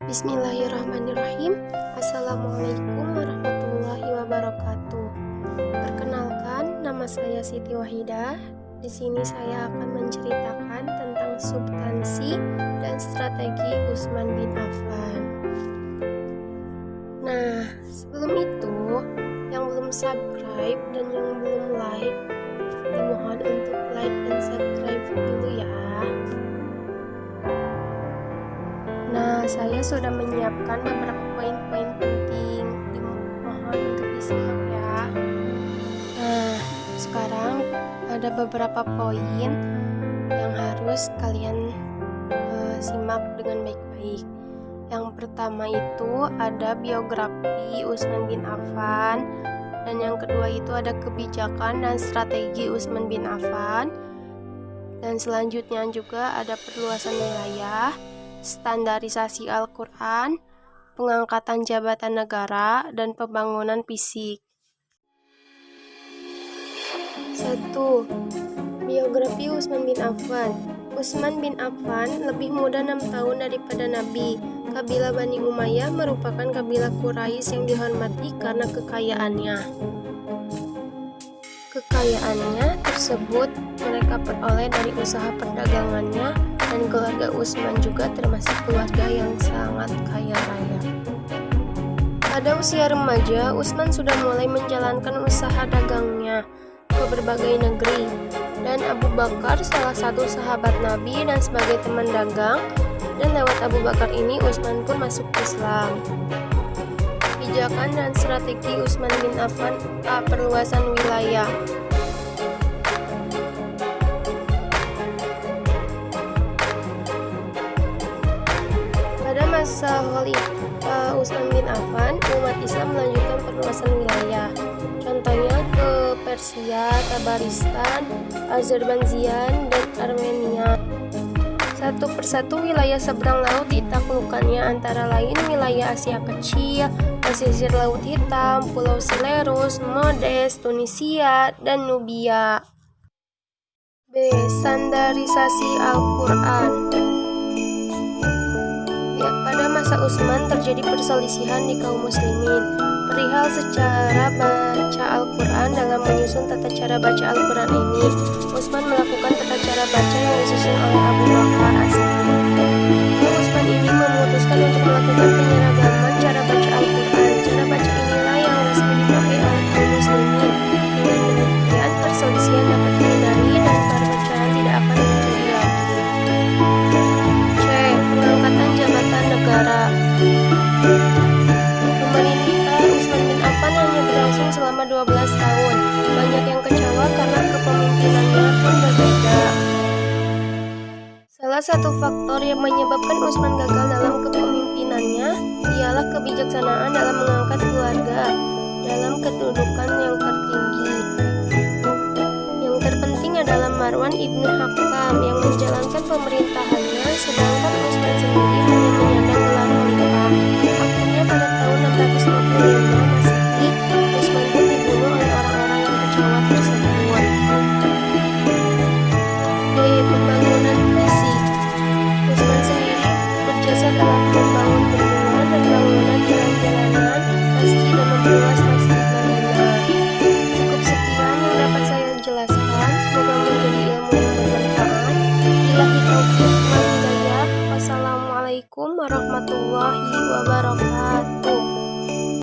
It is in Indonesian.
Bismillahirrahmanirrahim. Assalamualaikum warahmatullahi wabarakatuh. Perkenalkan, nama saya Siti Wahidah. Di sini saya akan menceritakan tentang substansi dan strategi Utsman bin Affan. Nah, sebelum itu, yang belum subscribe dan yang belum like, dimohon untuk like dan subscribe dulu ya. Nah, saya sudah menyiapkan beberapa poin-poin penting, dimohon untuk disimak ya. Nah, sekarang ada beberapa poin yang harus kalian simak dengan baik-baik. Yang pertama itu ada biografi Utsman bin Affan, dan yang kedua itu ada kebijakan dan strategi Utsman bin Affan, dan selanjutnya juga ada perluasan wilayah, standarisasi Al-Quran, pengangkatan jabatan negara, dan pembangunan fisik. 1. Biografi Utsman bin Affan. Utsman bin Affan lebih muda 6 tahun daripada Nabi. Kabilah Bani Umayyah merupakan kabilah Quraisy yang dihormati karena kekayaannya. Kekayaannya tersebut mereka peroleh dari usaha perdagangannya, dan keluarga Utsman juga termasuk keluarga yang sangat kaya raya. Pada usia remaja, Utsman sudah mulai menjalankan usaha dagangnya ke berbagai negeri, dan Abu Bakar salah satu sahabat Nabi dan sebagai teman dagang, dan lewat Abu Bakar ini Utsman pun masuk Islam. Kebijakan dan strategi Utsman bin Affan. Perluasan wilayah. Pada masa Khalifah Utsman bin Affan, umat Islam melanjutkan perluasan wilayah. Contohnya ke Persia, Tabaristan, Azerbaijan, dan Armenia. Satu persatu wilayah seberang laut ditaklukkannya, antara lain wilayah Asia Kecil, pesisir Laut Hitam, Pulau Selerus, Modes, Tunisia, dan Nubia. B. Standarisasi Al-Quran. Ya, pada masa Utsman terjadi perselisihan di kaum muslimin perihal secara baca Al-Quran. Dalam menyusun tata cara baca Al-Quran ini, Utsman melakukan tata cara baca yang disusun oleh Abu Bakar As-Siddiq. Utsman ini memutuskan untuk melakukan penyeragaman cara baca Al-Quran. Cara baca inilah yang resmi dipakai oleh kaum muslimin. Dengan demikian, perselisihan dapat dihindari dan perpecahan tidak akan terjadi lagi. C. Pengangkatan jabatan negara. Pemerintah Utsman bin Affan hanya berlangsung selama 12 tahun. Banyak yang kecewa karena kepemimpinannya pun berbeda. Salah satu faktor yang menyebabkan Utsman gagal dalam kepemimpinannya ialah kebijaksanaan dalam mengangkat keluarga dalam kedudukan yang tertinggi. Yang terpenting adalah Marwan ibnu Hakam yang menjalankan pemerintahannya, sedangkan Utsman sendiri hanya menyandang gelar khalifah. Akhirnya pada tahun 655 Masehi, Utsman pun dibunuh oleh orang-orang yang kecewa tersebut. D. Pembangunan fisik. Utsman sendiri berjasa dalam membangun bendungan dan bangunan jalan-jalanan, masjid, dan memperluas masjid Madinah. Cukup sekian yang dapat saya jelaskan. Semoga menjadi ilmu yang bermanfaat. Billahi taufiq wal hidayah. Wassalamualaikum warahmatullahi wabarakatuh.